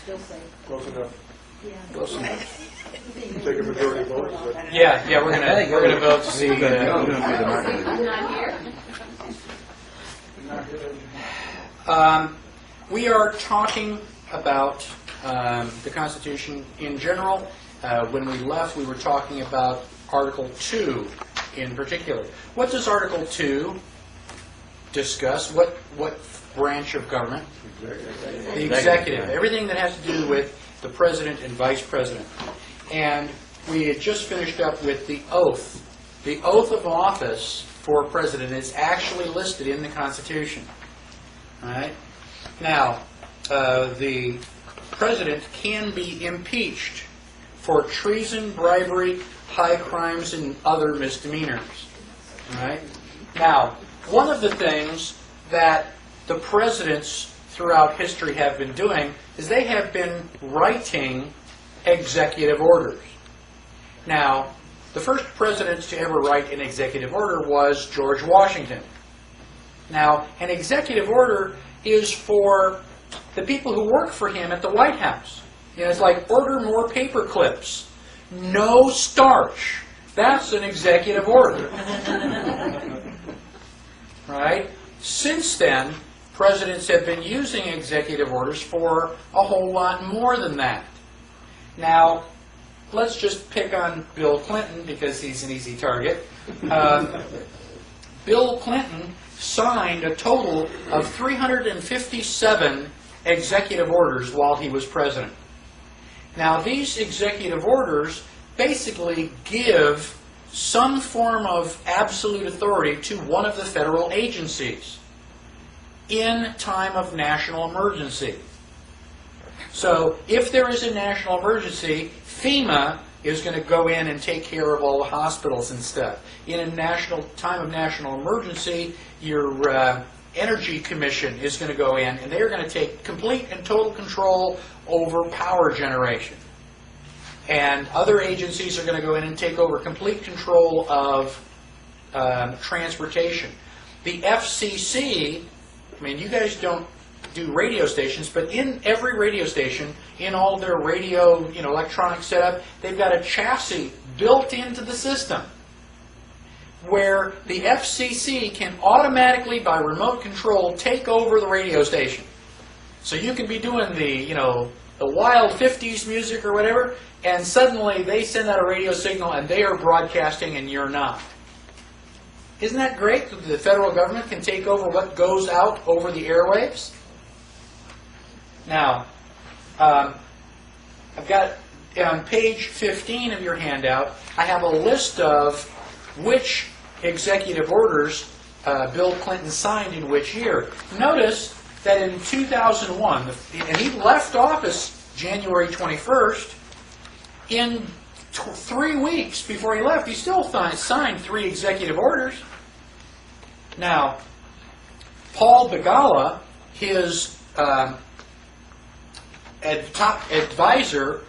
Still safe. Close enough. Yeah. Close enough. Take a majority vote. Is that- Yeah, we're gonna vote to see. I'm not here. We are talking about the Constitution in general. When we left, we were talking about Article 2 in particular. What does Article 2 discuss? What branch of government? The executive. Everything that has to do with the president and vice president. And we had just finished up with the oath. The oath of office for president is actually listed in the Constitution. All right? Now, the president can be impeached for treason, bribery, high crimes, and other misdemeanors. All right? Now, one of the things that the presidents throughout history have been doing is they have been writing executive orders. Now, the first president to ever write an executive order was George Washington. Now, an executive order is for the people who work for him at the White House. You know, it's like order more paper clips. No starch. That's an executive order. Right? Since then, presidents have been using executive orders for a whole lot more than that. Now, let's just pick on Bill Clinton because he's an easy target. Bill Clinton signed a total of 357 executive orders while he was president. Now, these executive orders basically give some form of absolute authority to one of the federal agencies in time of national emergency. So, if there is a national emergency, FEMA is going to go in and take care of all the hospitals and stuff. In a time of national emergency, your Energy Commission is going to go in, and they're going to take complete and total control over power generation. And other agencies are going to go in and take over complete control of transportation. The FCC, I mean, you guys don't do radio stations, but in every radio station, in all their radio, electronic setup, they've got a chassis built into the system where the FCC can automatically, by remote control, take over the radio station. So you can be doing the wild 50s music or whatever, and suddenly they send out a radio signal and they are broadcasting and you're not. Isn't that great that the federal government can take over what goes out over the airwaves? Now, I've got on page 15 of your handout, I have a list of which executive orders Bill Clinton signed in which year. Notice that in 2001, and he left office January 21st, in 3 weeks before he left, he still signed 3 executive orders. Now, Paul Begala, his top advisor,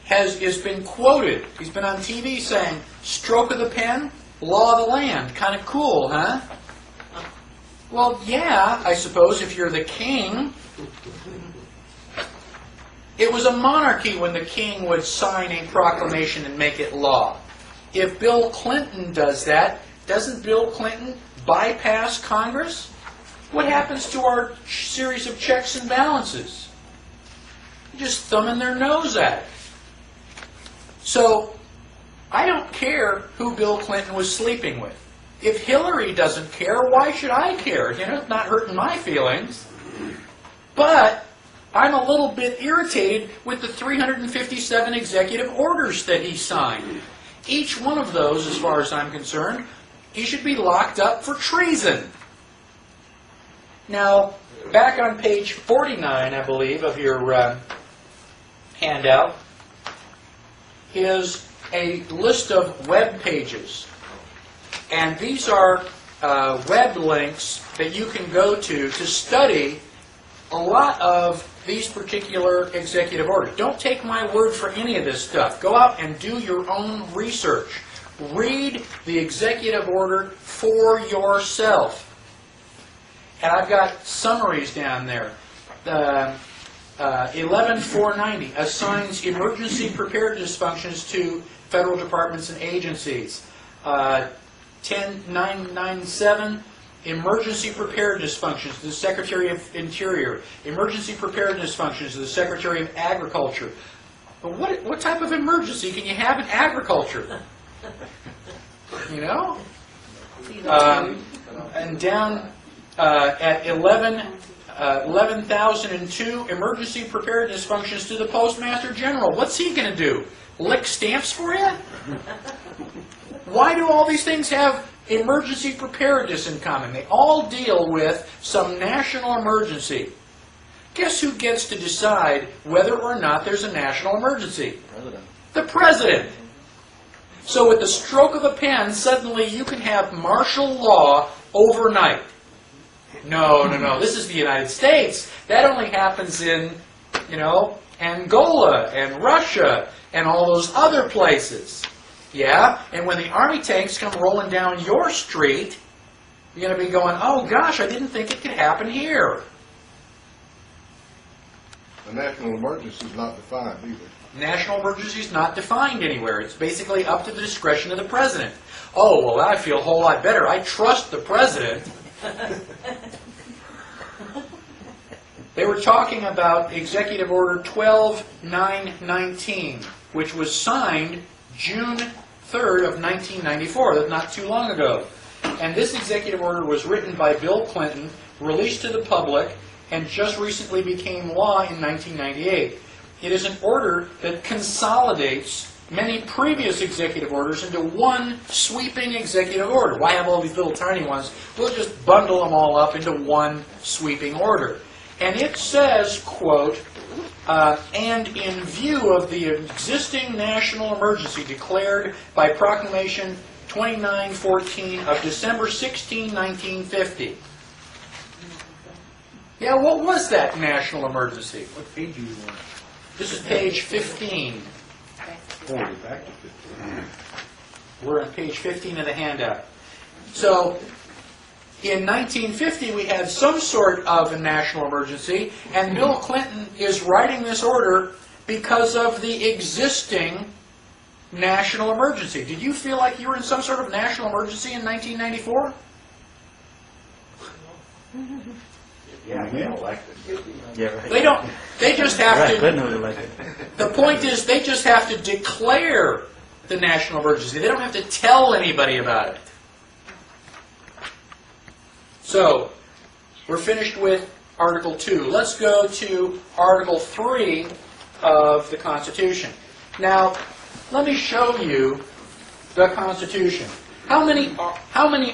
has been quoted. He's been on TV saying, "Stroke of the pen, law of the land." Kind of cool, huh? Well, yeah, I suppose if you're the king. It was a monarchy when the king would sign a proclamation and make it law. If Bill Clinton does that, doesn't Bill Clinton bypass Congress? What happens to our series of checks and balances? Just thumbing their nose at it. So, I don't care who Bill Clinton was sleeping with. If Hillary doesn't care, why should I care? It's not hurting my feelings. But I'm a little bit irritated with the 357 executive orders that he signed. Each one of those, as far as I'm concerned, he should be locked up for treason. Now, back on page 49, I believe, of your handout, is a list of web pages. And these are web links that you can go to study a lot of these particular executive orders. Don't take my word for any of this stuff. Go out and do your own research. Read the executive order for yourself. And I've got summaries down there. 11,490 assigns emergency preparedness functions to federal departments and agencies. 10,997 emergency preparedness functions to the Secretary of Interior. Emergency preparedness functions to the Secretary of Agriculture. But what type of emergency can you have in agriculture? You know? And down at 11,002 emergency preparedness functions to the Postmaster General. What's he going to do? Lick stamps for you? Why do all these things have emergency preparedness in common? They all deal with some national emergency. Guess who gets to decide whether or not there's a national emergency? President. The President. So with the stroke of a pen, suddenly you can have martial law overnight. No. This is the United States. That only happens in, Angola and Russia and all those other places. Yeah? And when the army tanks come rolling down your street, you're going to be going, oh gosh, I didn't think it could happen here. The national emergency is not defined either. National emergency is not defined anywhere. It's basically up to the discretion of the President. Oh, well, I feel a whole lot better. I trust the President. They were talking about Executive Order 12-919, which was signed June 3rd of 1994. That's not too long ago. And this executive order was written by Bill Clinton, released to the public, and just recently became law in 1998. It is an order that consolidates many previous executive orders into one sweeping executive order. Why have all these little tiny ones? We'll just bundle them all up into one sweeping order. And it says, quote, and in view of the existing national emergency declared by Proclamation 2914 of December 16, 1950. Yeah, what was that national emergency? What page are you on? This is page 15. 40, back to 50. We're on page 15 of the handout. So, in 1950, we had some sort of a national emergency, and Bill Clinton is writing this order because of the existing national emergency. Did you feel like you were in some sort of national emergency in 1994? Yeah, I got elected. Yeah, right. They don't. They just have Right, to. Clinton was elected. The point is, they just have to declare the national emergency. They don't have to tell anybody about it. So, we're finished with Article 2. Let's go to Article 3 of the Constitution. Now, let me show you the Constitution. How many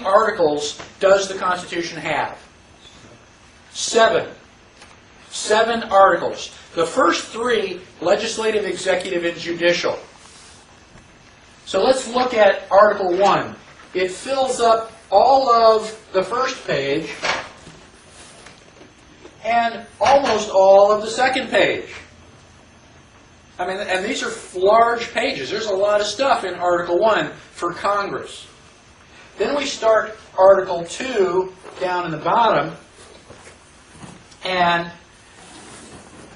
articles does the Constitution have? 7. 7 articles. The first 3, legislative, executive, and judicial. So let's look at Article 1. It fills up all of the first page and almost all of the second page. I mean, and these are large pages. There's a lot of stuff in Article 1 for Congress. Then we start Article 2 down in the bottom and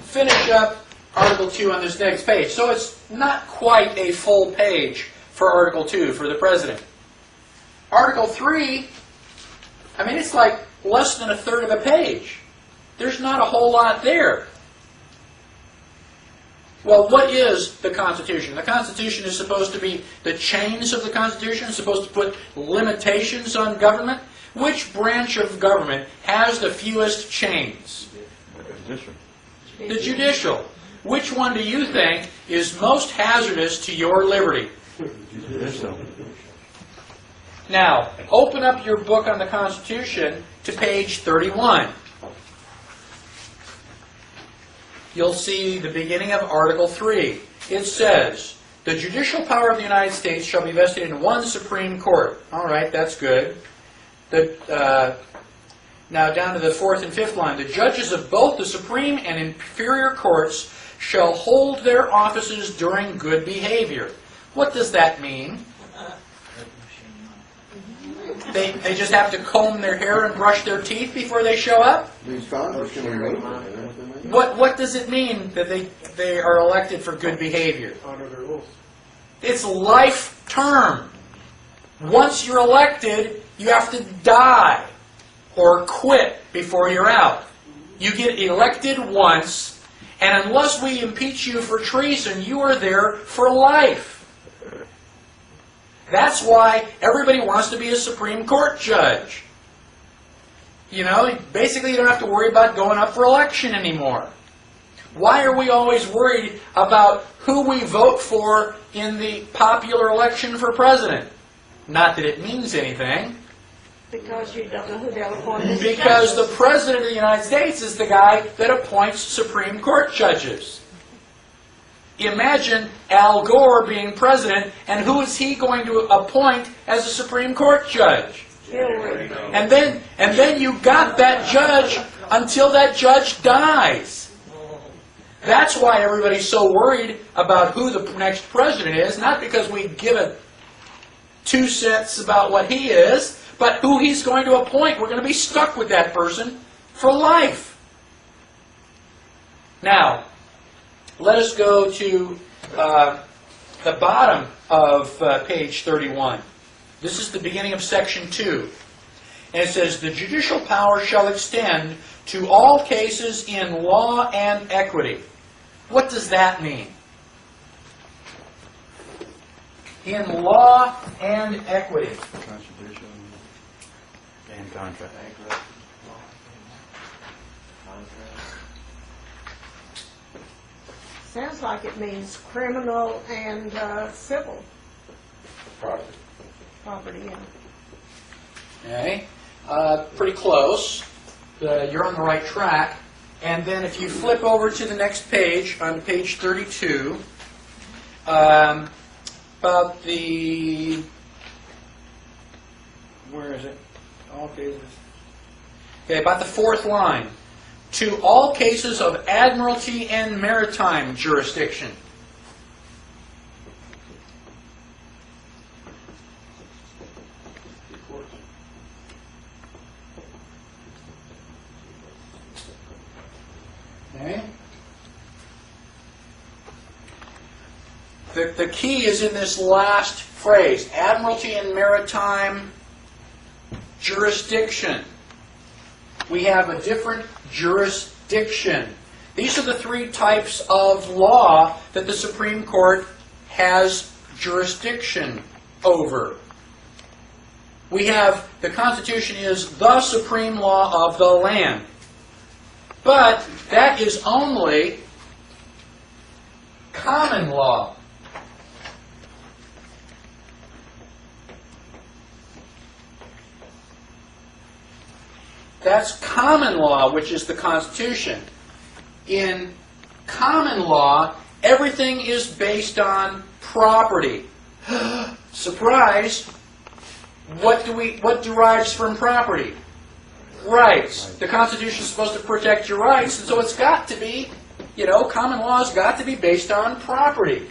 finish up Article 2 on this next page. So it's not quite a full page for Article 2 for the President. Article 3, I mean, it's like less than a third of a page. There's not a whole lot there. Well, what is the Constitution? The Constitution is supposed to be the chains of the Constitution. It's supposed to put limitations on government. Which branch of government has the fewest chains? Judicial. The judicial. Which one do you think is most hazardous to your liberty? Judicial. Now, open up your book on the Constitution to page 31. You'll see the beginning of Article 3. It says, the judicial power of the United States shall be vested in one Supreme Court. All right, that's good. Now down to the 4th and 5th line. The judges of both the Supreme and inferior courts shall hold their offices during good behavior. What does that mean? They just have to comb their hair and brush their teeth before they show up? These Congress can remove it. What does it mean that they are elected for good behavior? Honor their oath. It's life term. Once you're elected, you have to die or quit before you're out. You get elected once, and unless we impeach you for treason, you are there for life. That's why everybody wants to be a Supreme Court judge. You know, basically you don't have to worry about going up for election anymore. Why are we always worried about who we vote for in the popular election for president? Not that it means anything. Because you don't know who they'll appoint as Because the judges. President of the United States is the guy that appoints Supreme Court judges. Imagine Al Gore being president, and who is he going to appoint as a Supreme Court judge? Hillary. And then you got that judge until that judge dies. That's why everybody's so worried about who the next president is, not because we give a 2 cents about what he is, but who he's going to appoint. We're going to be stuck with that person for life. Now, let us go to the bottom of page 31. This is the beginning of section 2. And it says, the judicial power shall extend to all cases in law and equity. What does that mean? In law and equity. Constitution and contract. Sounds like it means criminal and civil property. Yeah. Okay, pretty close. You're on the right track. And then if you flip over to the next page, on page 32, about the, where is it? All cases. Okay, about the 4th line. To all cases of admiralty and maritime jurisdiction. Okay. The key is in this last phrase, admiralty and maritime jurisdiction. We have a different jurisdiction. These are the 3 types of law that the Supreme Court has jurisdiction over. We have, the Constitution is the supreme law of the land. But that is only common law. That's common law, which is the Constitution. In common law, everything is based on property. Surprise! What derives from property? Rights. The Constitution is supposed to protect your rights, and so it's got to be, common law has got to be based on property.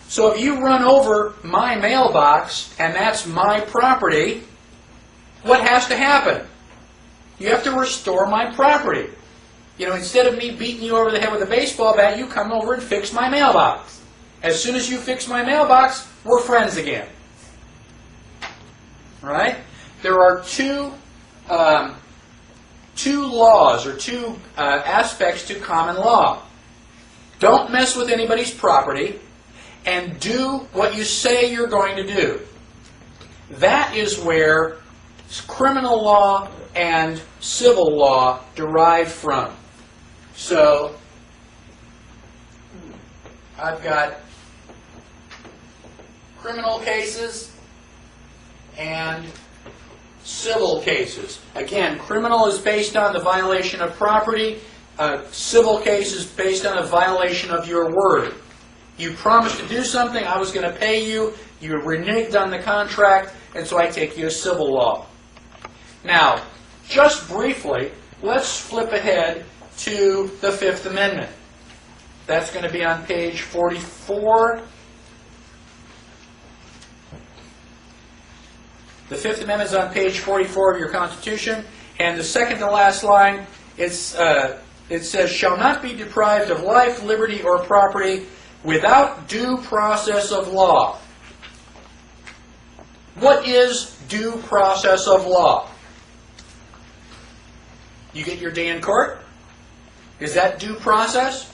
So if you run over my mailbox, and that's my property, what has to happen? You have to restore my property. Instead of me beating you over the head with a baseball bat, you come over and fix my mailbox. As soon as you fix my mailbox, we're friends again. Right? There are two laws, or two aspects to common law. Don't mess with anybody's property, and do what you say you're going to do. That is where criminal law and civil law derive from. So, I've got criminal cases and civil cases. Again, criminal is based on the violation of property. Civil case is based on a violation of your word. You promised to do something, I was going to pay you, you reneged on the contract, and so I take you to civil law. Now, just briefly, let's flip ahead to the Fifth Amendment. That's going to be on page 44. The Fifth Amendment is on page 44 of your Constitution, and the second to last line, it says, shall not be deprived of life, liberty, or property without due process of law. What is due process of law? You get your day in court? Is that due process?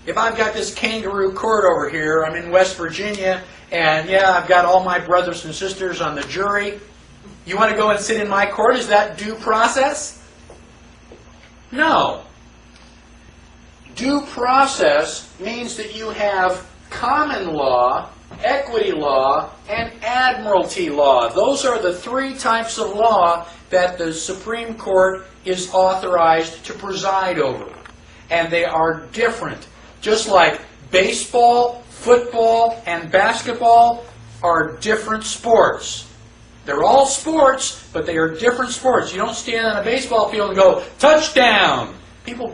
If I've got this kangaroo court over here, I'm in West Virginia, and yeah, I've got all my brothers and sisters on the jury. You want to go and sit in my court? Is that due process? No. Due process means that you have common law, equity law, and admiralty law. Those are the three types of law that the Supreme Court is authorized to preside over. And they are different. Just like baseball, football, and basketball are different sports. They're all sports, but they are different sports. You don't stand on a baseball field and go, touchdown! People,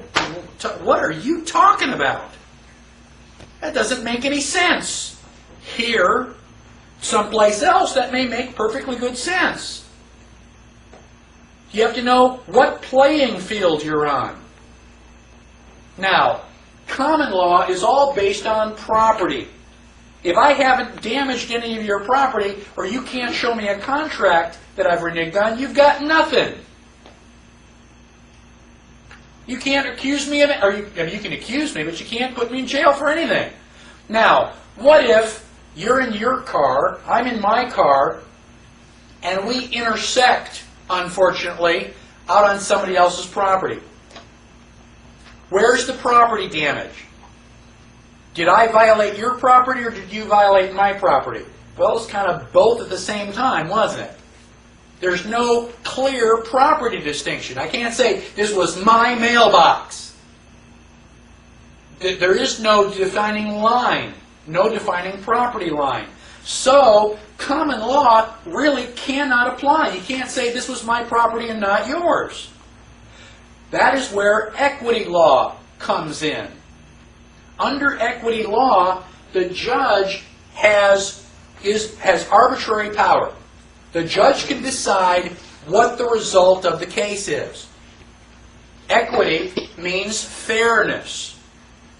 what are you talking about? That doesn't make any sense. Here, someplace else, that may make perfectly good sense. You have to know what playing field you're on. Now, common law is all based on property. If I haven't damaged any of your property, or you can't show me a contract that I've reneged on, you've got nothing. You can't accuse me of it, or you can accuse me, but you can't put me in jail for anything. Now, what if you're in your car, I'm in my car, and we intersect, unfortunately, out on somebody else's property? Where's the property damage? Did I violate your property, or did you violate my property? Well, it's kind of both at the same time, wasn't it? There's no clear property distinction. I can't say, this was my mailbox. There is no defining line, no defining property line. So, common law really cannot apply. You can't say, this was my property and not yours. That is where equity law comes in. Under equity law, the judge has arbitrary power. The judge can decide what the result of the case is. Equity means fairness.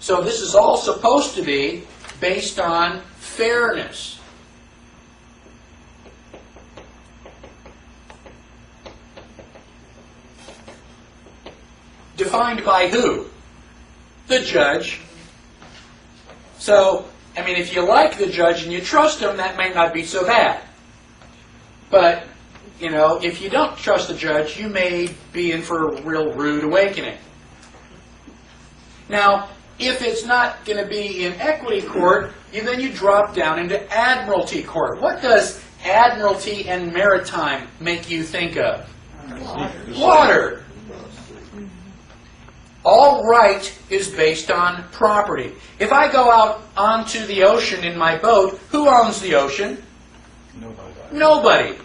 So this is all supposed to be based on fairness. Defined by who? The judge. So, I mean, if you like the judge and you trust him, that might not be so bad. But, you know, if you don't trust the judge, you may be in for a real rude awakening. Now, if it's not going to be in equity court, then you drop down into admiralty court. What does admiralty and maritime make you think of? Water. All right is based on property. If I go out onto the ocean in my boat, who owns the ocean? Nobody.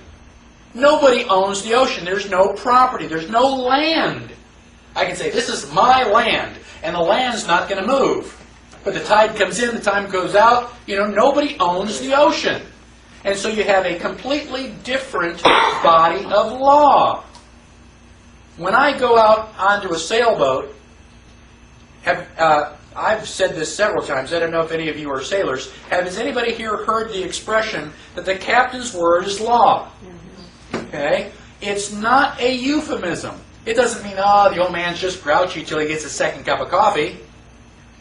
Nobody owns the ocean. There's no property. There's no land. I can say, this is my land, and the land's not going to move. But the tide comes in, the tide goes out. You know, nobody owns the ocean. And so you have a completely different body of law. When I go out onto a sailboat, I've said this several times, I don't know if any of you are sailors, has anybody here heard the expression that the captain's word is law? Okay? It's not a euphemism. It doesn't mean, oh, the old man's just grouchy till he gets a second cup of coffee.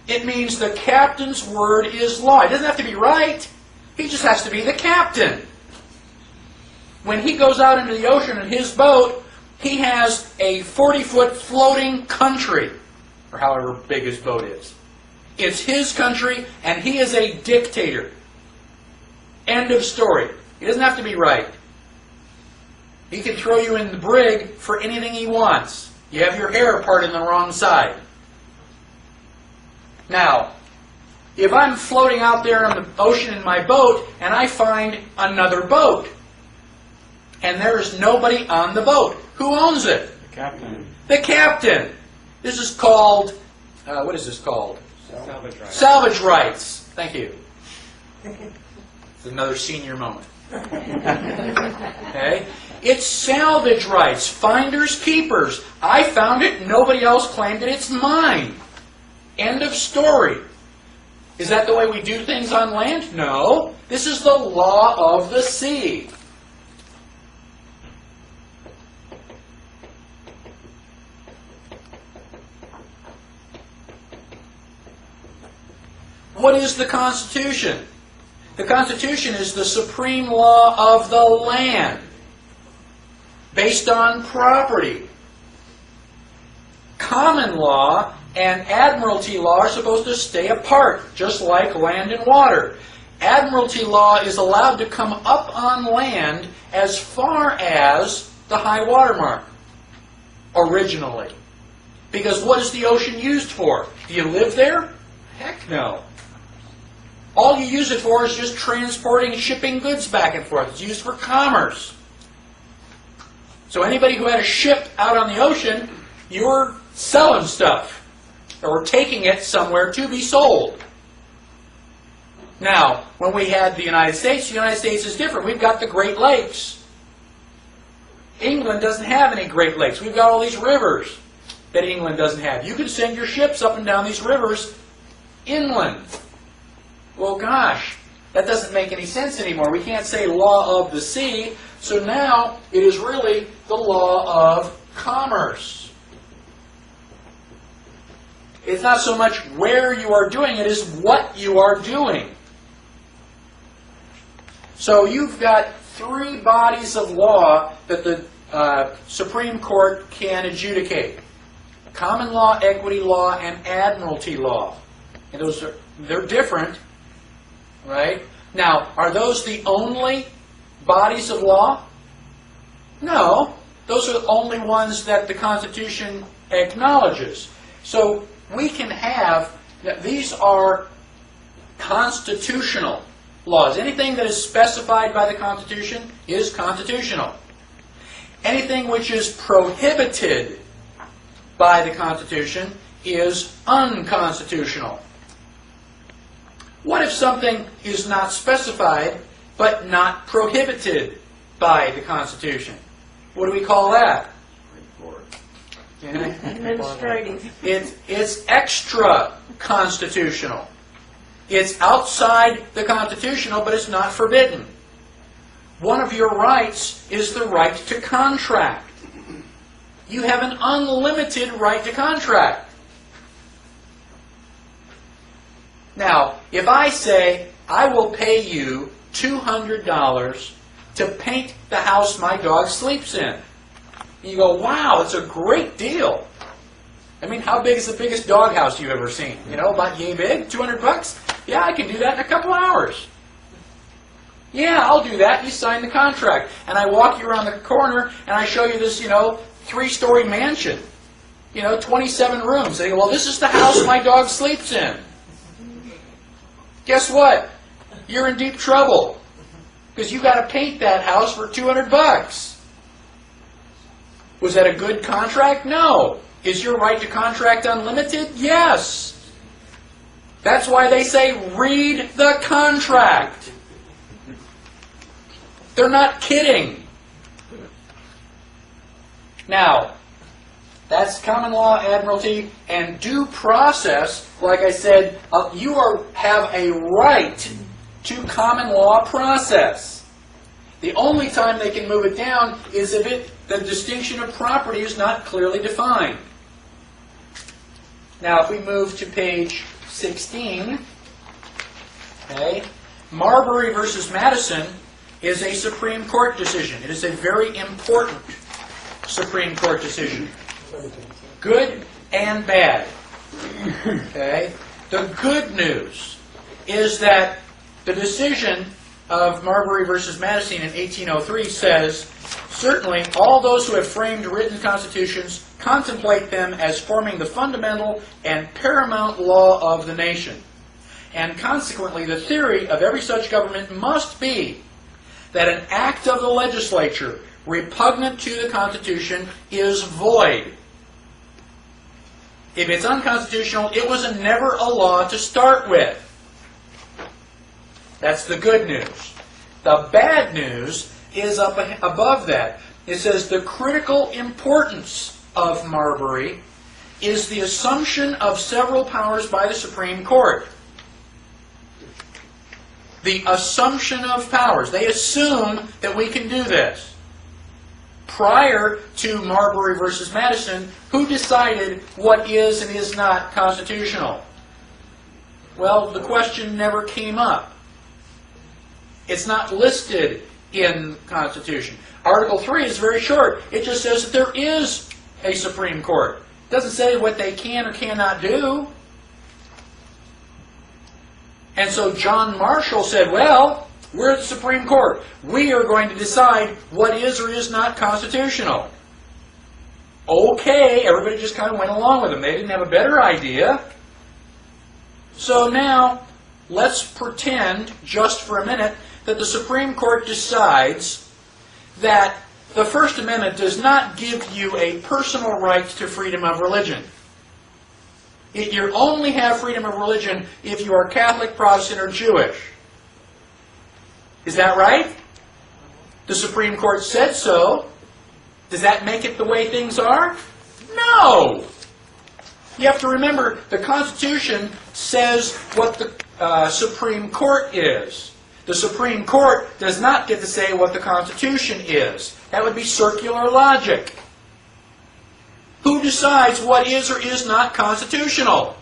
It means the captain's word is law. It doesn't have to be right. He just has to be the captain. When he goes out into the ocean in his boat, he has a 40-foot floating country, or however big his boat is. It's his country, and he is a dictator. End of story. He doesn't have to be right. He can throw you in the brig for anything he wants. You have your hair parted on the wrong side. Now, if I'm floating out there on the ocean in my boat, and I find another boat, and there's nobody on the boat, who owns it? The captain. The captain. This is called, what is this called? Salvage rights. Salvage rights. Thank you. It's another senior moment. It's salvage rights, finders, keepers. I found it, nobody else claimed it, it's mine. End of story. Is that the way we do things on land? No. This is the law of the sea. What is the Constitution? The Constitution is the supreme law of the land, based on property. Common law and admiralty law are supposed to stay apart, just like land and water. Admiralty law is allowed to come up on land as far as the high water mark, originally. Because what is the ocean used for? Do you live there? Heck no. All you use it for is just transporting and shipping goods back and forth. It's used for commerce. So anybody who had a ship out on the ocean, you were selling stuff or taking it somewhere to be sold. Now, when we had the United States is different. We've got the Great Lakes. England doesn't have any Great Lakes. We've got all these rivers that England doesn't have. You can send your ships up and down these rivers inland. Well, gosh, that doesn't make any sense anymore. We can't say law of the sea, so now it is really the law of commerce. It's not so much where you are doing it, as what you are doing. So you've got three bodies of law that the Supreme Court can adjudicate. Common law, equity law, and admiralty law. And they're different. Right? Now, are those the only bodies of law? No. Those are the only ones that the Constitution acknowledges. So we can have, these are constitutional laws. Anything that is specified by the Constitution is constitutional. Anything which is prohibited by the Constitution is unconstitutional. What if something is not specified, but not prohibited by the Constitution? What do we call that? Administrative. It's extra-constitutional. It's outside the constitutional, but it's not forbidden. One of your rights is the right to contract. You have an unlimited right to contract. Now, if I say, I will pay you $200 to paint the house my dog sleeps in, you go, wow, it's a great deal. I mean, how big is the biggest dog house you've ever seen? You know, about yay big? $200? Yeah, I can do that in a couple hours. Yeah, I'll do that. You sign the contract. And I walk you around the corner and I show you this, 3-story mansion. 27 rooms. They go, well, this is the house my dog sleeps in. Guess what? You're in deep trouble. Because you got to paint that house for $200. Was that a good contract? No. Is your right to contract unlimited? Yes. That's why they say, read the contract. They're not kidding. Now, that's common law, admiralty, and due process. Like I said, you have a right to common law process. The only time they can move it down is if the distinction of property is not clearly defined. Now, if we move to page 16, okay, Marbury versus Madison is a Supreme Court decision. It is a very important Supreme Court decision. Good and bad. Okay? The good news is that the decision of Marbury versus Madison in 1803 says, certainly all those who have framed written constitutions contemplate them as forming the fundamental and paramount law of the nation. And consequently, the theory of every such government must be that an act of the legislature repugnant to the Constitution is void. If it's unconstitutional, it was never a law to start with. That's the good news. The bad news is up above that. It says the critical importance of Marbury is the assumption of several powers by the Supreme Court. The assumption of powers. They assume that we can do this. Prior to Marbury versus Madison, who decided what is and is not constitutional? Well, the question never came up. It's not listed in the Constitution. Article 3 is very short. It just says that there is a Supreme Court. It doesn't say what they can or cannot do. And so John Marshall said, well, we're at the Supreme Court. We are going to decide what is or is not constitutional. Okay, everybody just kind of went along with him. They didn't have a better idea. So now, let's pretend, just for a minute, that the Supreme Court decides that the First Amendment does not give you a personal right to freedom of religion. You only have freedom of religion if you are Catholic, Protestant, or Jewish. Is that right? The Supreme Court said so. Does that make it the way things are? No! You have to remember, the Constitution says what the Supreme Court is. The Supreme Court does not get to say what the Constitution is. That would be circular logic. Who decides what is or is not constitutional?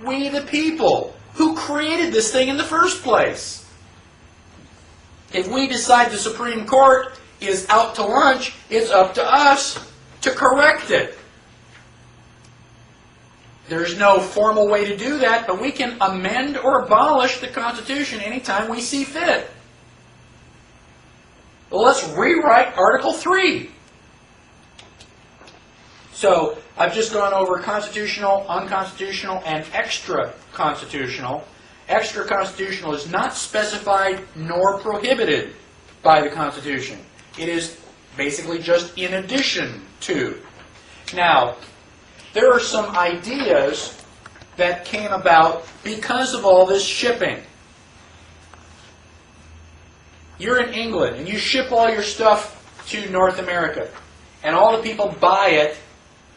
We the people. Who created this thing in the first place? If we decide the Supreme Court is out to lunch, it's up to us to correct it. There's no formal way to do that, but we can amend or abolish the Constitution anytime we see fit. Well, let's rewrite Article 3. So, I've just gone over constitutional, unconstitutional, and extra-constitutional. Extra-constitutional is not specified nor prohibited by the Constitution. It is basically just in addition to. Now, there are some ideas that came about because of all this shipping. You're in England and you ship all your stuff to North America, and all the people buy it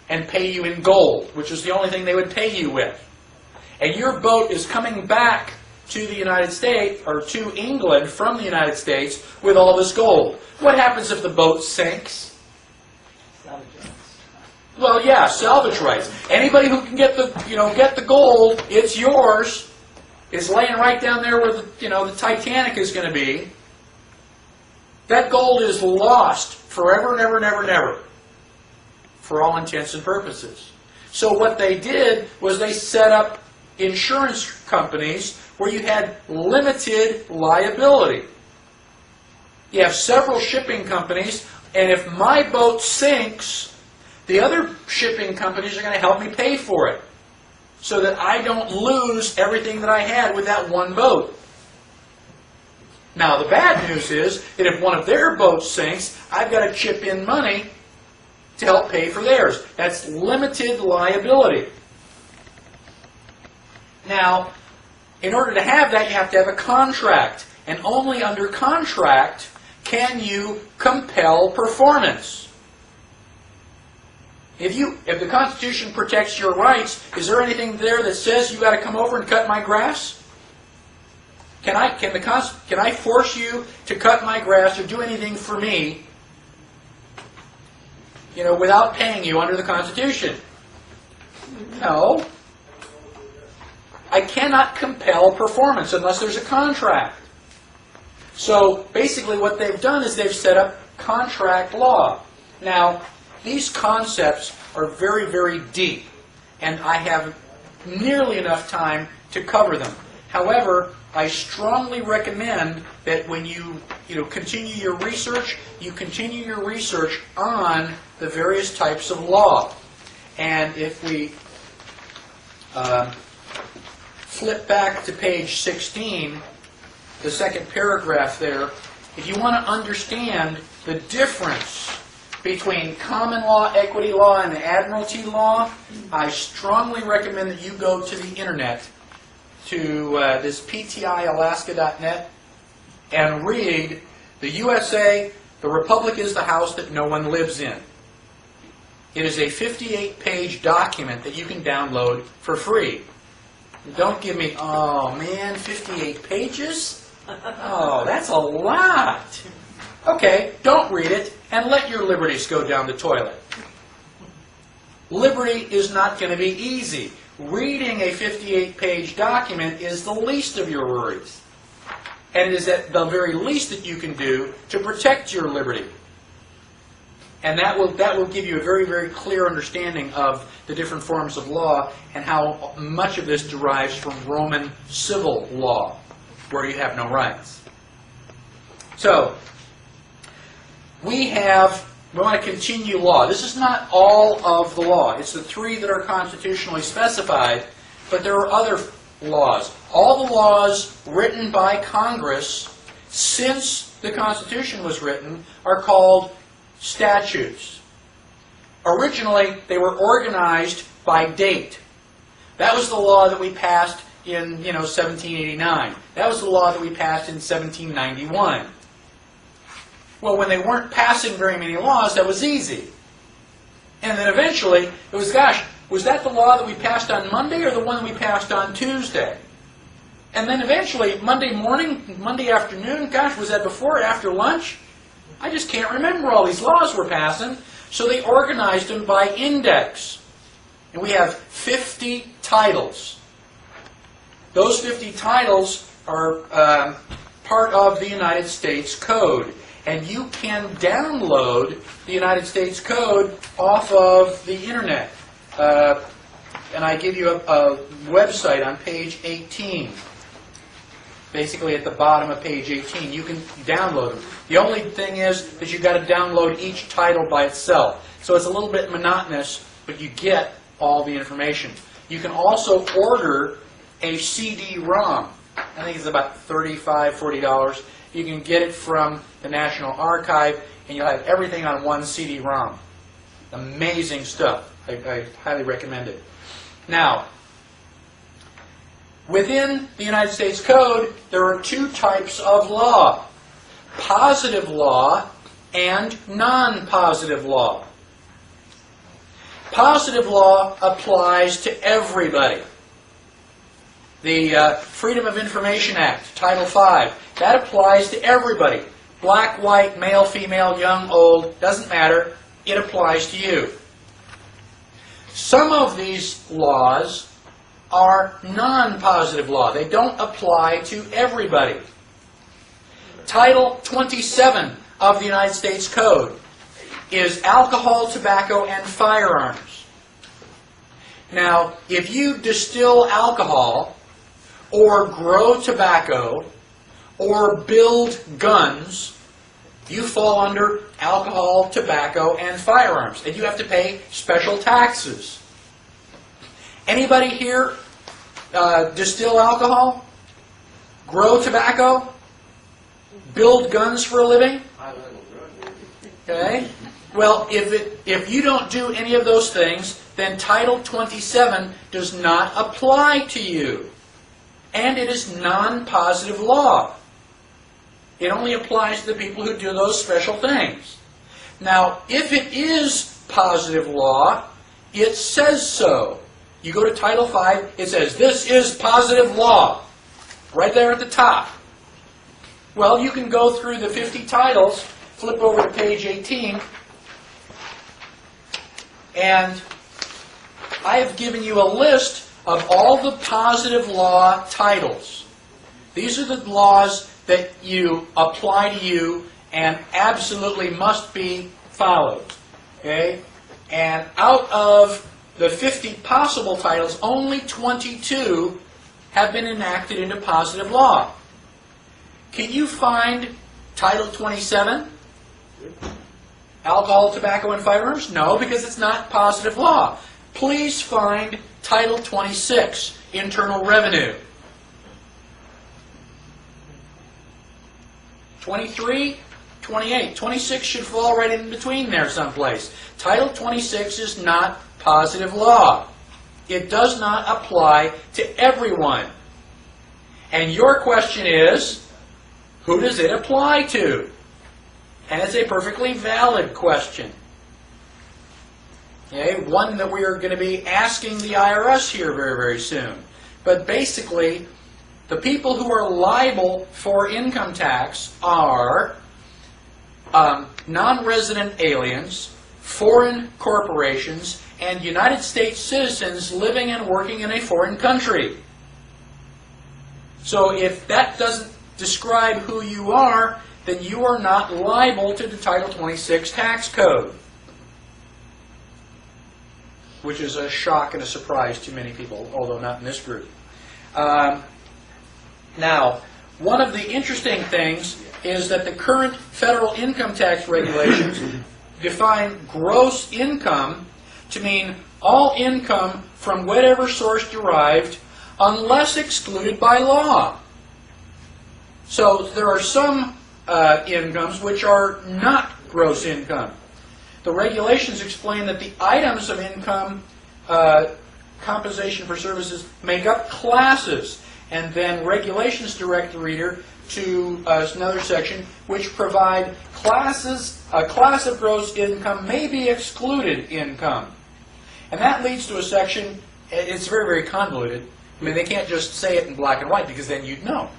and pay you in gold, which is the only thing they would pay you with. And your boat is coming back to the United States, or to England from the United States, with all this gold. What happens if the boat sinks? Well, yeah, salvage rights. Anybody who can get the gold, it's yours. It's laying right down there where the Titanic is going to be. That gold is lost forever and ever and ever and ever, for all intents and purposes. So what they did was they set up insurance companies where you had limited liability. You have several shipping companies, and if my boat sinks, the other shipping companies are going to help me pay for it, so that I don't lose everything that I had with that one boat. Now, the bad news is that if one of their boats sinks, I've got to chip in money to help pay for theirs. That's limited liability. Now, in order to have that, you have to have a contract. And only under contract can you compel performance. If the Constitution protects your rights, is there anything there that says you've got to come over and cut my grass? Can I force you to cut my grass or do anything for me, without paying you under the Constitution? No. I cannot compel performance unless there's a contract. So basically what they've done is they've set up contract law. Now, these concepts are very, very deep, and I have nearly enough time to cover them. However, I strongly recommend that when you continue your research, you continue your research on the various types of law. And if we flip back to page 16, the second paragraph there, if you want to understand the difference between common law, equity law, and admiralty law, I strongly recommend that you go to the internet, to this ptialaska.net, and read the USA The Republic is the house that no one lives in. It is a 58-page document that you can download for free. Don't give me, oh man, 58 pages? Oh, that's a lot. Okay, don't read it and let your liberties go down the toilet. Liberty is not going to be easy. Reading a 58-page document is the least of your worries. And it is at the very least that you can do to protect your liberty. And that will give you a very, very clear understanding of the different forms of law and how much of this derives from Roman civil law, where you have no rights. So, we want to continue law. This is not all of the law. It's the 3 that are constitutionally specified, but there are other laws. All the laws written by Congress since the Constitution was written are called statutes. Originally, they were organized by date. That was the law that we passed in 1789. That was the law that we passed in 1791. Well, when they weren't passing very many laws, that was easy. And then eventually, it was, gosh, was that the law that we passed on Monday or the one that we passed on Tuesday? And then eventually, Monday morning, Monday afternoon, gosh, was that before or after lunch? I just can't remember all these laws we're passing. So they organized them by index. And we have 50 titles. Those 50 titles are part of the United States Code. And you can download the United States Code off of the internet. And I give you a website on page 18. Basically at the bottom of page 18. You can download them. The only thing is that you've got to download each title by itself. So it's a little bit monotonous, but you get all the information. You can also order a CD-ROM. I think it's about $35, $40. You can get it from the National Archive, and you'll have everything on one CD-ROM. Amazing stuff. I highly recommend it. Now, within the United States Code, there are 2 types of law. Positive law and non-positive law. Positive law applies to everybody. The Freedom of Information Act, Title V, that applies to everybody. Black, white, male, female, young, old, doesn't matter. It applies to you. Some of these laws are non-positive law. They don't apply to everybody. Title 27 of the United States Code is alcohol, tobacco, and firearms. Now, if you distill alcohol, or grow tobacco, or build guns, you fall under alcohol, tobacco, and firearms. And you have to pay special taxes. Anybody here distill alcohol? Grow tobacco? Build guns for a living? Okay. Well, if you don't do any of those things, then Title 27 does not apply to you. And it is non-positive law. It only applies to the people who do those special things. Now, if it is positive law, it says so. You go to Title V, it says, this is positive law. Right there at the top. Well, you can go through the 50 titles, flip over to page 18, and I have given you a list of all the positive law titles. These are the laws that you apply to you and absolutely must be followed. Okay? And out of the 50 possible titles, only 22 have been enacted into positive law. Can you find Title 27? Alcohol, tobacco, and firearms? No, because it's not positive law. Please find Title 26, Internal Revenue. 23, 28, 26 should fall right in between there someplace. Title 26 is not positive law. It does not apply to everyone. And your question is, who does it apply to? And it's a perfectly valid question. Okay, one that we are going to be asking the IRS here very, very soon. But basically, the people who are liable for income tax are non-resident aliens, foreign corporations, and United States citizens living and working in a foreign country. So if that doesn't describe who you are, then you are not liable to the Title 26 tax code, which is a shock and a surprise to many people, although not in this group. Now, one of the interesting things is that the current federal income tax regulations define gross income to mean all income from whatever source derived unless excluded by law. So there are some incomes which are not gross income. The regulations explain that the items of income compensation for services make up classes, and then regulations direct the reader to another section which provide classes. A class of gross income may be excluded income. And that leads to a section, it's very, very convoluted. I mean, they can't just say it in black and white because then you'd know.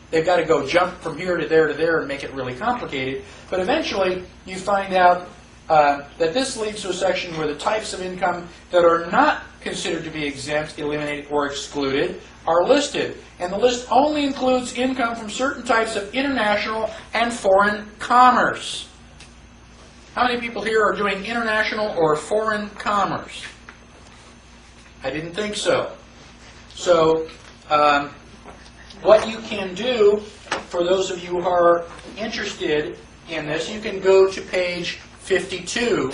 They've got to go jump from here to there and make it really complicated. But eventually, you find out that this leads to a section where the types of income that are not considered to be exempt, eliminated, or excluded are listed. And the list only includes income from certain types of international and foreign commerce. How many people here are doing international or foreign commerce? I didn't think so. So, what you can do, for those of you who are interested in this, you can go to page 52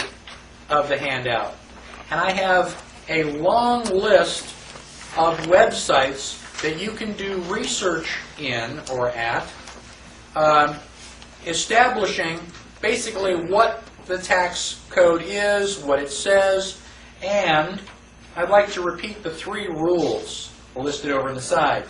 of the handout. And I have a long list of websites that you can do research in or at, establishing basically what the tax code is, what it says, and I'd like to repeat the 3 rules listed over on the side.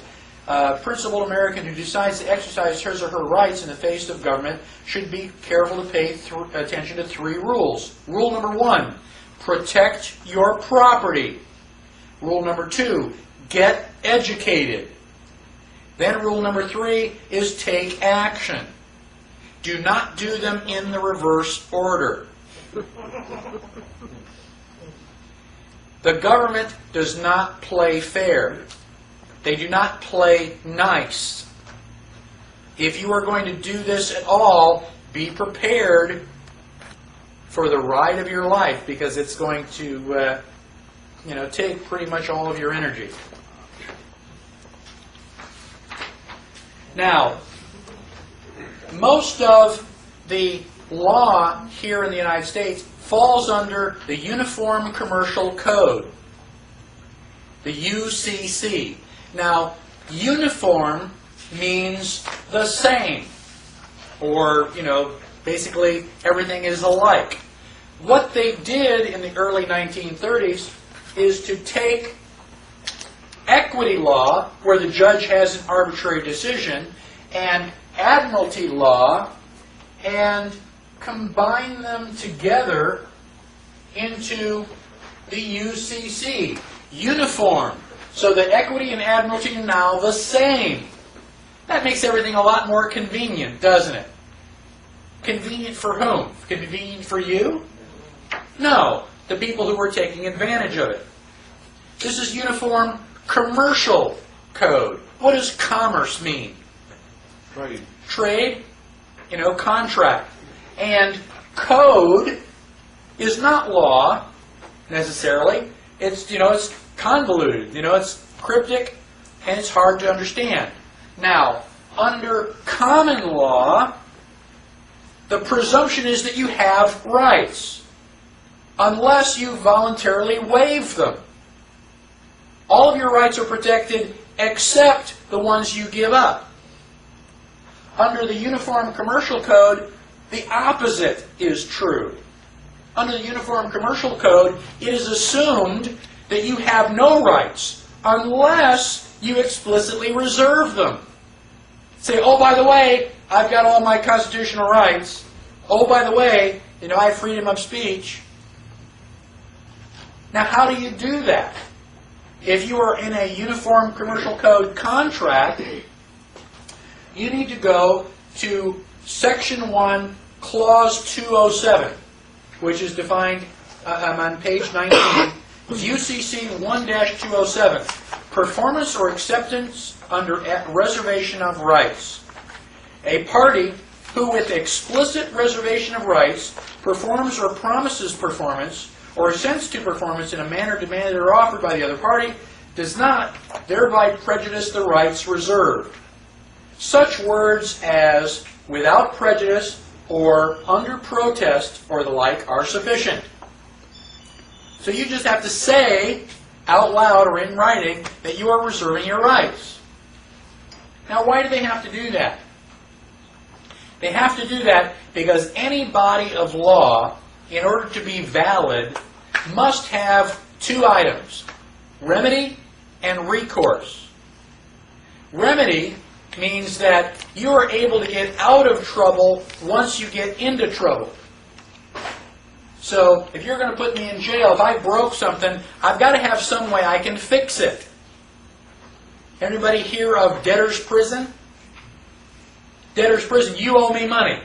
Principled American who decides to exercise his or her rights in the face of government should be careful to pay attention to 3 rules. Rule number 1, protect your property. Rule number 2, get educated. Then rule number 3 is take action. Do not do them in the reverse order. The government does not play fair. They do not play nice. If you are going to do this at all, be prepared for the ride of your life, because it's going to take pretty much all of your energy. Now, most of the law here in the United States falls under the Uniform Commercial Code, the UCC. Now, uniform means the same, or, basically everything is alike. What they did in the early 1930s is to take equity law, where the judge has an arbitrary decision, and admiralty law, and combine them together into the UCC, uniform, so that equity and admiralty are now the same. That makes everything a lot more convenient, doesn't it? Convenient for whom? Convenient for you? No, the people who were taking advantage of it. This is Uniform Commercial Code. What does commerce mean? Trade. Trade, contract. And code is not law, necessarily. It's, it's convoluted. It's cryptic, and it's hard to understand. Now, under common law, the presumption is that you have rights, unless you voluntarily waive them. All of your rights are protected except the ones you give up. Under the Uniform Commercial Code, the opposite is true. Under the Uniform Commercial Code, it is assumed that you have no rights unless you explicitly reserve them. Say, oh, by the way, I've got all my constitutional rights, oh, by the way, I have freedom of speech. Now, how do you do that? If you are in a Uniform Commercial Code contract, you need to go to Section 1, Clause 207, which is defined on page 19, UCC 1-207, performance or acceptance under reservation of rights. A party who with explicit reservation of rights performs or promises performance or assents to performance in a manner demanded or offered by the other party does not thereby prejudice the rights reserved. Such words as without prejudice or under protest or the like are sufficient. So you just have to say out loud or in writing that you are reserving your rights. Now, why do they have to do that? They have to do that because any body of law, in order to be valid, must have two items: remedy and recourse. Remedy means that you are able to get out of trouble once you get into trouble. So if you're going to put me in jail, if I broke something, I've got to have some way I can fix it. Anybody hear of debtor's prison? Debtor's prison, you owe me money.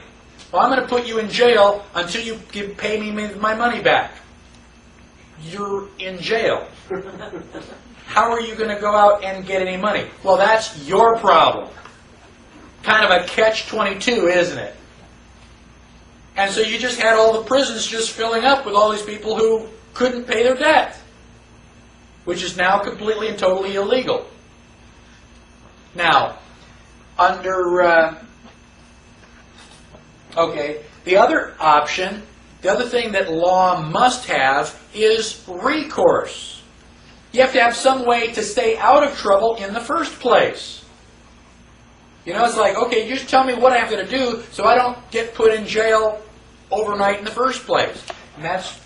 Well, I'm going to put you in jail until you pay me my money back. You're in jail. How are you going to go out and get any money? Well, that's your problem. Kind of a catch-22, isn't it? And so you just had all the prisons just filling up with all these people who couldn't pay their debt, which is now completely and totally illegal. Now, under... the other option, the other thing that law must have is recourse. You have to have some way to stay out of trouble in the first place. It's like, okay, just tell me what I have to do so I don't get put in jail overnight in the first place. And that's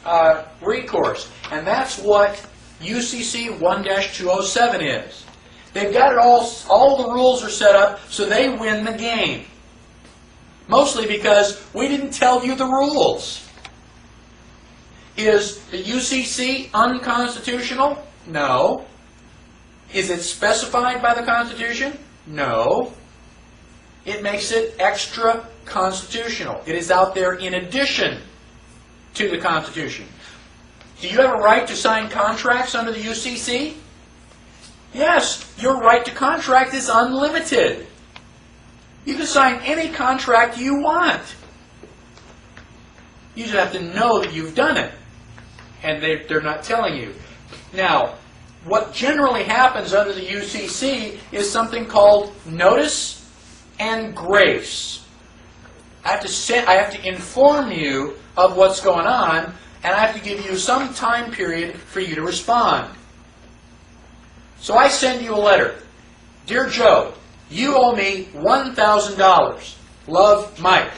recourse. And that's what UCC 1-207 is. They've got it all the rules are set up so they win the game. Mostly because we didn't tell you the rules. Is the UCC unconstitutional? No. Is it specified by the Constitution? No. It makes it extra constitutional. It is out there in addition to the Constitution. Do you have a right to sign contracts under the UCC? Yes, your right to contract is unlimited. You can sign any contract you want. You just have to know that you've done it. And they're not telling you. Now, what generally happens under the UCC is something called notice and grace. I have to inform you of what's going on, and I have to give you some time period for you to respond. So I send you a letter. Dear Joe, you owe me $1,000. Love, Mike.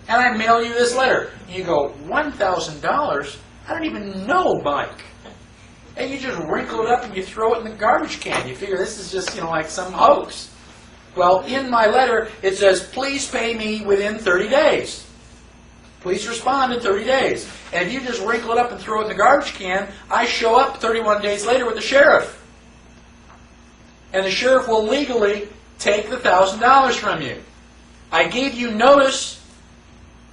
And I mail you this letter. You go, $1,000? I don't even know Mike. And you just wrinkle it up and you throw it in the garbage can. You figure this is just, like some hoax. Well, in my letter, it says, please pay me within 30 days. Please respond in 30 days. And if you just wrinkle it up and throw it in the garbage can, I show up 31 days later with the sheriff. And the sheriff will legally take the $1,000 from you. I gave you notice.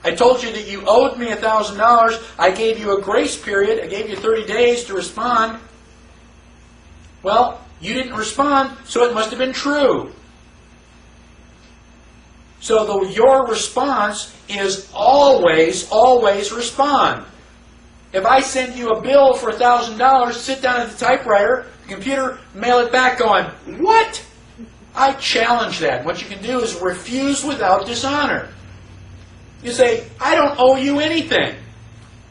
I told you that you owed me $1,000. I gave you a grace period. I gave you 30 days to respond. Well, you didn't respond, so it must have been true. So your response is always, always respond. If I send you a bill for $1,000, sit down at the typewriter, the computer, mail it back going, what? I challenge that. What you can do is refuse without dishonor. You say, I don't owe you anything.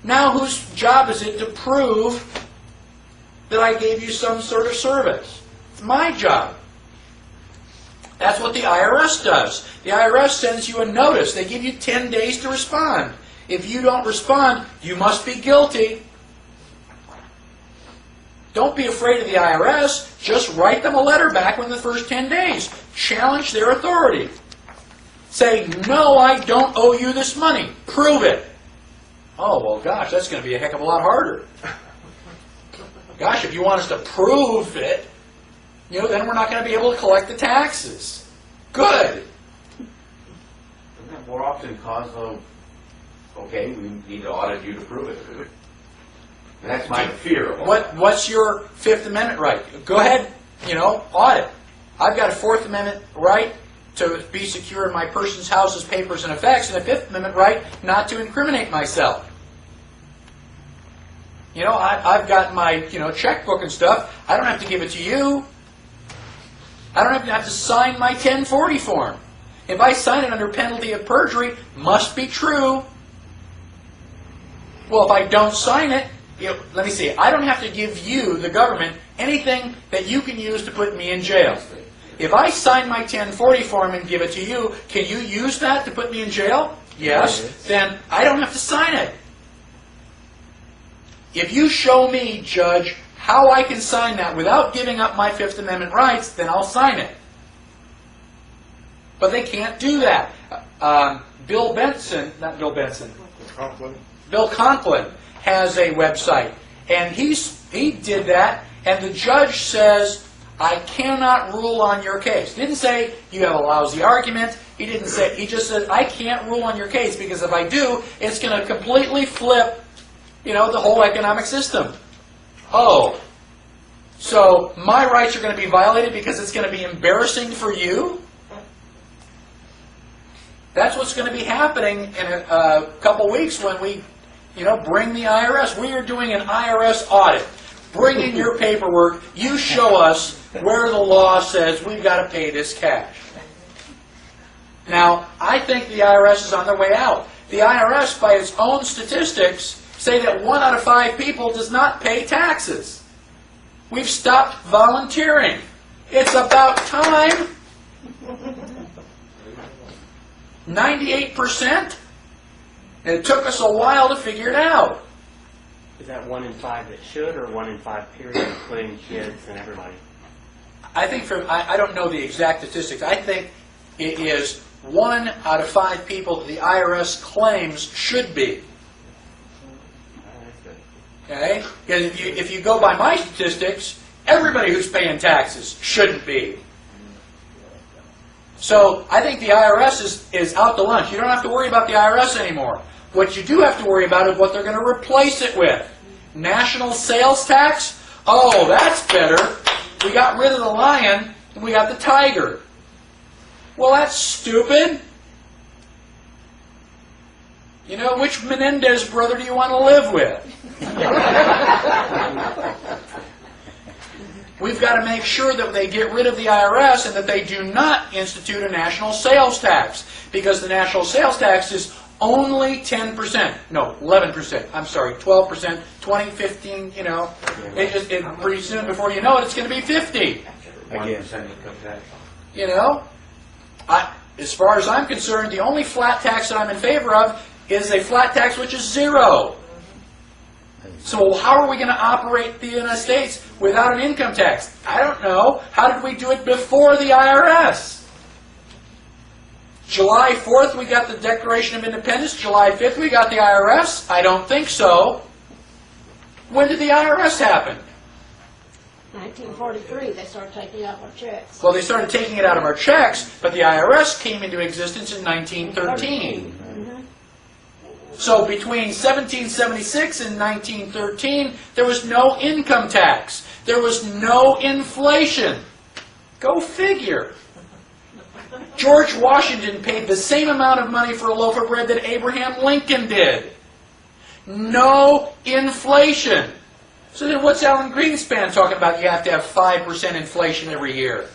Now whose job is it to prove that I gave you some sort of service? It's my job. That's what the IRS does. The IRS sends you a notice. They give you 10 days to respond. If you don't respond, you must be guilty. Don't be afraid of the IRS. Just write them a letter back within the first 10 days. Challenge their authority. Say, no, I don't owe you this money. Prove it. Oh, well, gosh, that's going to be a heck of a lot harder. Gosh, if you want us to prove it, then we're not going to be able to collect the taxes. Good. Doesn't that more often cause of, okay, we need to audit you to prove it? And that's my fear of it. What's your Fifth Amendment right? Go ahead, audit. I've got a Fourth Amendment right to be secure in my person's, house's, papers, and effects, and a Fifth Amendment right not to incriminate myself. I've got my, checkbook and stuff. I don't have to give it to you. I don't even have to sign my 1040 form. If I sign it under penalty of perjury, must be true. Well, if I don't sign it, let me see, I don't have to give you, the government, anything that you can use to put me in jail. If I sign my 1040 form and give it to you, can you use that to put me in jail? Yes. Then I don't have to sign it. If you show me, Judge, how I can sign that without giving up my Fifth Amendment rights, then I'll sign it. But they can't do that. Bill Conklin has a website, and he did that, and the judge says, I cannot rule on your case. He didn't say you have a lousy argument. He just said, I can't rule on your case, because if I do, it's going to completely flip, the whole economic system. Oh, so my rights are going to be violated because it's going to be embarrassing for you? That's what's going to be happening in a couple weeks when we, bring the IRS. We are doing an IRS audit. Bring in your paperwork. You show us where the law says we've got to pay this cash. Now, I think the IRS is on their way out. The IRS, by its own statistics, say that 1 out of 5 people does not pay taxes. We've stopped volunteering. It's about time. 98%? And it took us a while to figure it out. Is that 1 in 5 that should, or 1 in 5 period, including kids and everybody? I think I don't know the exact statistics. I think it is 1 out of 5 people that the IRS claims should be. Okay? Because if you go by my statistics, everybody who's paying taxes shouldn't be. So I think the IRS is out to lunch. You don't have to worry about the IRS anymore. What you do have to worry about is what they're going to replace it with. National sales tax? Oh, that's better. We got rid of the lion and we got the tiger. Well, that's stupid. Which Menendez brother do you want to live with? We've got to make sure that they get rid of the IRS and that they do not institute a national sales tax, because the national sales tax is only 10%. No, 11%. I'm sorry, 12%, 20, 15, pretty soon, before you know it, it's going to be 50. 1% income tax. As far as I'm concerned, the only flat tax that I'm in favor of is a flat tax which is 0. So how are we going to operate the United States without an income tax? I don't know. How did we do it before the IRS? July 4th, we got the Declaration of Independence. July 5th, we got the IRS? I don't think so. When did the IRS happen? 1943, they started taking out our checks. Well, they started taking it out of our checks, but the IRS came into existence in 1913. So between 1776 and 1913, there was no income tax. There was no inflation. Go figure. George Washington paid the same amount of money for a loaf of bread that Abraham Lincoln did. No inflation. So then what's Alan Greenspan talking about? You have to have 5% inflation every year.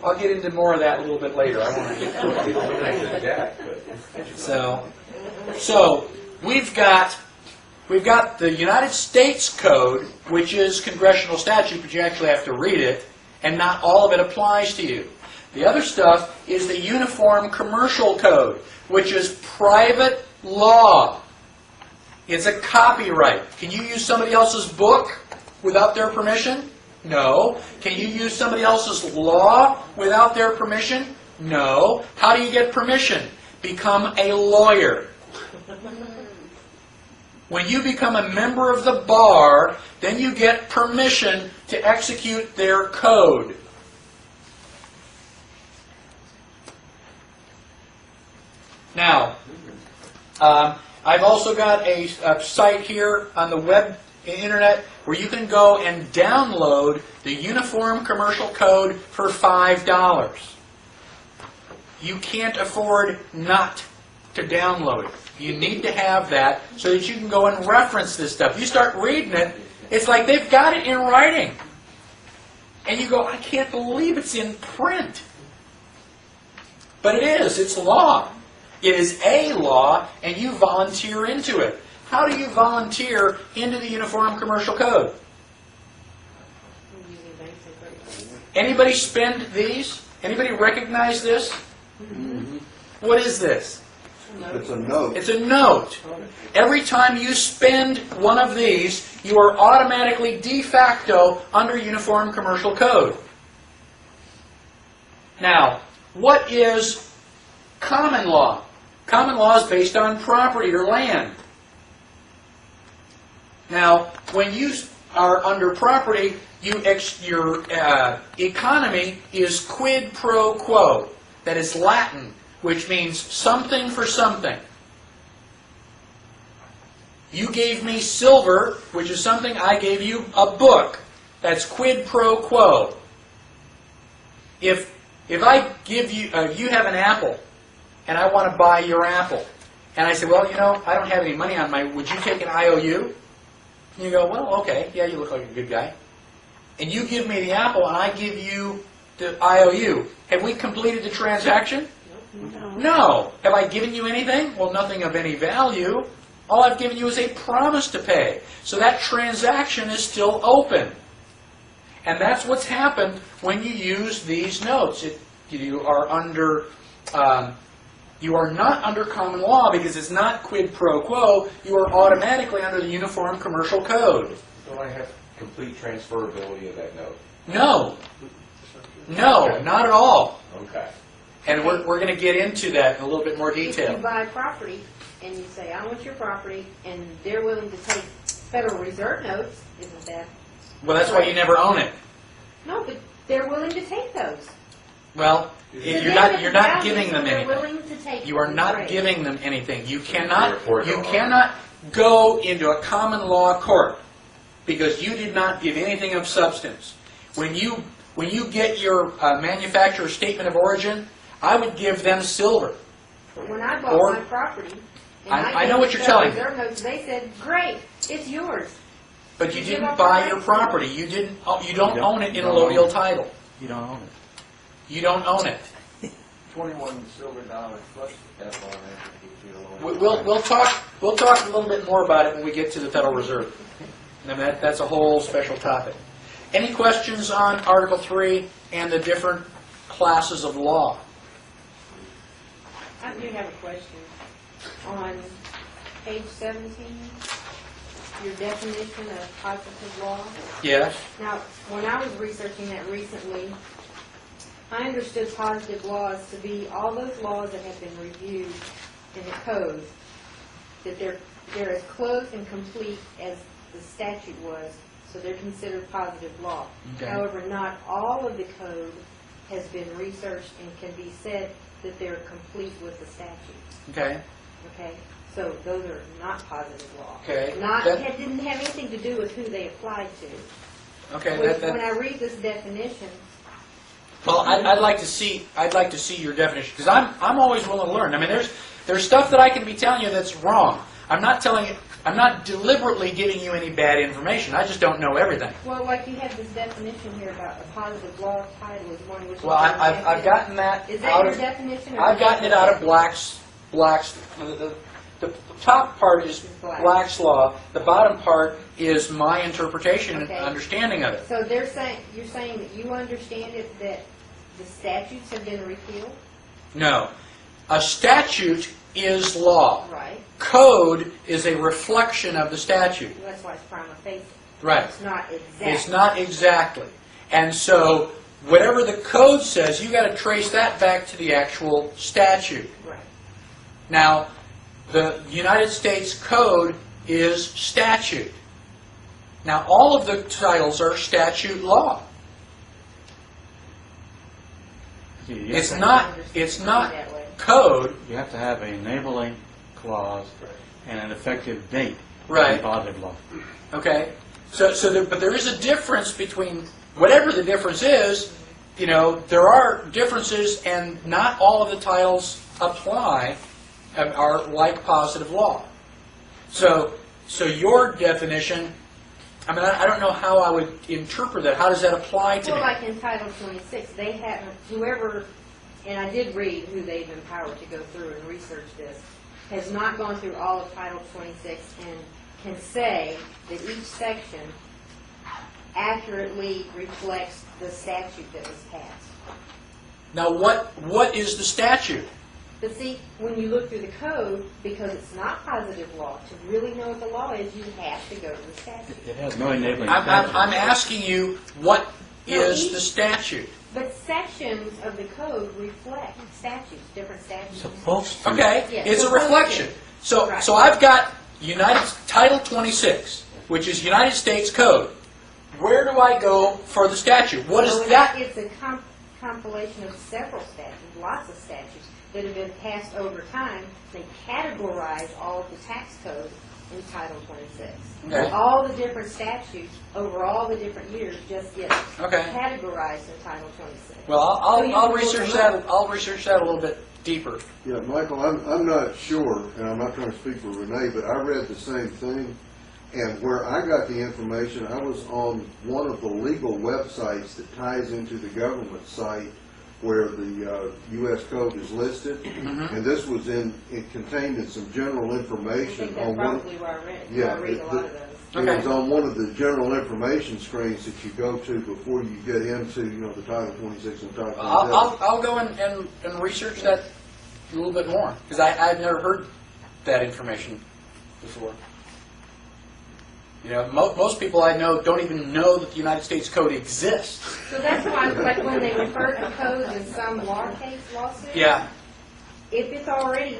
I'll get into more of that a little bit later. I want to get So we've got the United States Code, which is congressional statute, but you actually have to read it, and not all of it applies to you. The other stuff is the Uniform Commercial Code, which is private law. It's a copyright. Can you use somebody else's book without their permission? No. Can you use somebody else's law without their permission? No. How do you get permission? Become a lawyer. When you become a member of the bar, then you get permission to execute their code. Now, I've also got a site here on the web internet where you can go and download the Uniform Commercial Code for $5. You can't afford not to download it. You need to have that so that you can go and reference this stuff. You start reading it, it's like they've got it in writing. And you go, I can't believe it's in print. But it is, it's law. It is a law, and you volunteer into it. How do you volunteer into the Uniform Commercial Code? Anybody spend these? Anybody recognize this? What is this? It's a note. It's a note. Every time you spend one of these, you are automatically de facto under Uniform Commercial Code. Now, what is common law? Common law is based on property or land. Now, when you are under property, your economy is quid pro quo. That is Latin, which means something for something. You gave me silver, which is something. I gave you a book. That's quid pro quo. If I give you, you have an apple, and I want to buy your apple, and I say, well, you know, I don't have any money on my, would you take an IOU? And you go, well, okay, yeah, you look like a good guy. And you give me the apple, and I give you the IOU. Have we completed the transaction? No. Have I given you anything? Well, nothing of any value. All I've given you is a promise to pay. So that transaction is still open. And that's what's happened when you use these notes. You are under, you are not under common law because it's not quid pro quo. You are automatically under the Uniform Commercial Code. Don't I have complete transferability of that note? No. No, not at all. Okay. And we're going to get into that in a little bit more If you detail. buy property and you say, I want your property, and they're willing to take Federal Reserve notes, isn't that? Well, that's why you never own it. No, but they're willing to take those. Well, So you're they not have giving them they're anything. willing to take You are them. not Right. giving them anything. You cannot go into a common law court because you did not give anything of substance. When you get your manufacturer statement of origin, I would give them silver. But when I bought Or- my property, and I gave know what them you're Federal telling me. Reserve notes, they said, great, it's yours. But you You give didn't up buy your your rights. property. You don't own it in You a don't own allodial it. title. You don't own it. You don't own it. 21 silver dollars plus the cap on it. We'll talk a little bit more about it when we get to the Federal Reserve. And that's a whole special topic. Any questions on Article 3 and the different classes of law? I do have a question. On page 17, your definition of positive law. Yes. Now, when I was researching that recently, I understood positive laws to be all those laws that have been reviewed in the code, that they're as close and complete as the statute was, so they're considered positive law. Okay. However, not all of the code has been researched and can be said that they're complete with the statute. Okay. Okay? So those are not positive law. Okay. It didn't have anything to do with who they applied to. Okay. When I read this definition, Well, I'd like to see your definition because I'm always willing to learn. I mean, there's stuff that I can be telling you that's wrong. I'm not deliberately giving you any bad information. I just don't know everything. well, like you have this definition here about a positive law title is one which. Well, I've gotten that Is that out your of definition? Or I've gotten it out of Black's. The top part is Black's law. The bottom part is my interpretation Okay. and understanding of it. So you're saying that you understand it that the statutes have been repealed, No, a statute is law. right? Code is a reflection of the statute. That's why it's prima facie. Right. It's not exact. It's not exactly. And so whatever the code says, you got to trace that back to the actual statute. Right. Now, the United States Code is statute. Now, all of the titles are statute law. You It's have not That way. code. you have to have a enabling clause and an effective date. Right. In positive law. Okay? But there is a difference between, whatever the difference is, you know, there are differences, and not all of the titles apply, are like positive law. So your definition, I mean, I don't know how I would interpret that. How does that apply to Well, me? like in Title 26, they have, whoever, and I did read who they've empowered to go through and research this, has not gone through all of Title 26 and can say that each section accurately reflects the statute that was passed. Now, what is the statute? But see, when you look through the code, because it's not positive law, to really know what the law is, you have to go to the statute. It has no enabling I'm statute. asking you, what No, is each- the statute? But sections of the code reflect statutes, different statutes. Supposed to. Okay, Yeah, it's a so reflection. So, Right. so I've got Title 26, which is United States Code. Where do I go for the statute? What is So that? It's a compilation of several statutes, lots of statutes that have been passed over time. They categorize all of the tax code in Title 26. Okay. All the different statutes over all the different years just get Okay. categorized in Title 26. Well, So you I'll can research look that. them up. I'll research that a little bit deeper. Yeah, Michael, I'm not sure, and I'm not trying to speak for Renee, but I read the same thing, and where I got the information, I was on one of the legal websites that ties into the government site where the U.S. Code is listed, and this was it contained in some general I information think that's on one. probably where I read it. Yeah, I read a lot of those. It was on one of the general information screens that you go to before you get into, the Title 26 and Title 27. I'll go and research that a little bit more, because I've never heard that information before. You know, most people I know don't even know that the United States Code exists. So that's why, like, when they refer to codes in some lawsuit, Yeah. if it's already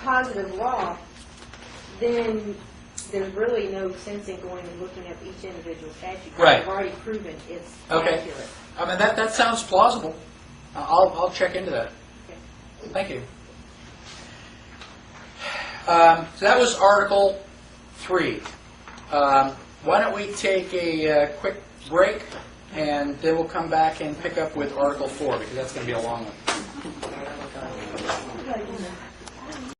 positive law, then there's really no sense in going and looking at each individual statute. Right. They've already proven it's Okay. accurate. I mean, that sounds plausible. I'll check into that. Okay. Thank you. So that was Article 3. Why don't we take a quick break, and then we'll come back and pick up with Article 4, because that's going to be a long one.